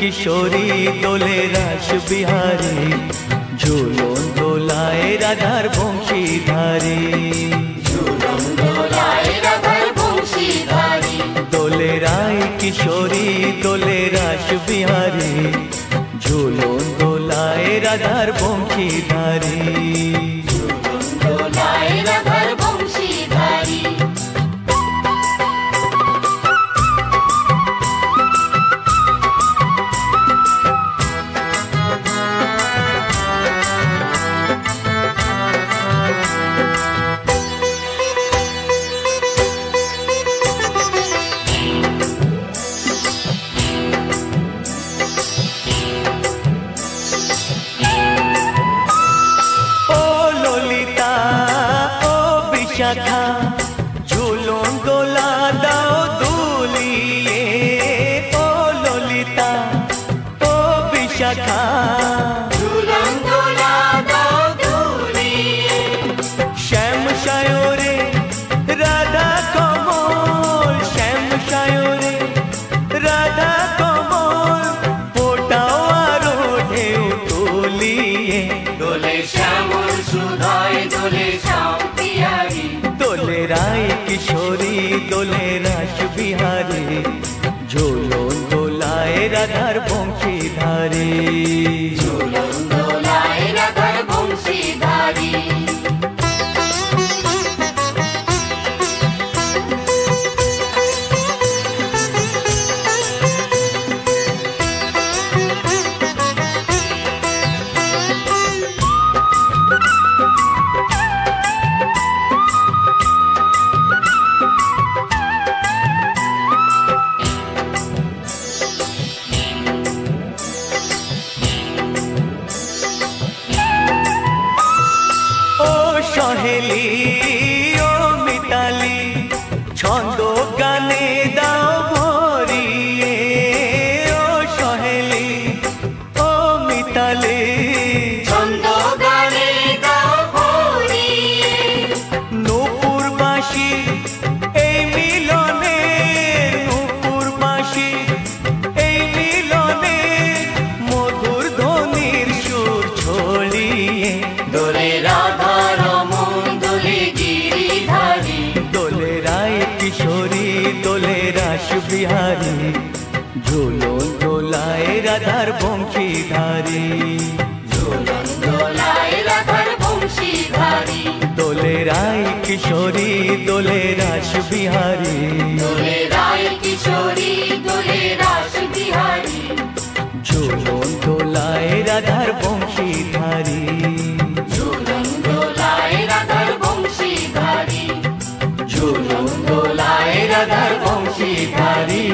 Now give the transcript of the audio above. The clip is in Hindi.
किशोरी दोले रास बिहारी, झूलन दोलाए राधार बंशीधारी। झूलन दोलाए राधार बंशीधारी। दोले राय किशोरी दोले रास बिहारी, झूलन दोलाए राधार बंशीधारी। झूलन दोलाए राधार बंशीधारी। शाखा झूलन दोला दाओ दुलिए, ओ ललिता ओ विशाखा झूलन दोला दाओ दुलिए। श्याम सायोरे राधा कमल, श्याम सायोरे राधा कमल, फोटाओ आरो ढेउ तुलिए। दोले श्यामल सुधाय दोले श्याम पियारी। दोले राय किशोरी दोले रास बिहारी, झूलन दोलाए राधार बंशीधारी। झूलन दोलाए राधार बंशीधारी। सहेली ओ मिताली छंद गाने दाओ भरिए, ओ सहेली ओ मिताली छंद गाने दाओ भरिए। नूपुरबासी এই মিলনে, নূপুরবাসী এই মিলনে, মধুর ধ্বনির সুর ছড়িয়ে। दोले राधा रमन दोले गिरिधारी। दोले राय किशोरी दोले रास बिहारी, झूलन दोलाए राधार बंशीधारी। झूलन दोलाए राधार बंशीधारी। दोले राय किशोरी दोले रास बिहारी, दोले राय किशोरी दोले रास बिहारी। झूलन दोलाए राधार बंशीधारी। झूलन दोलाए राधार बंशीधारी। झूलन दोलाए राधार बंशीधारी।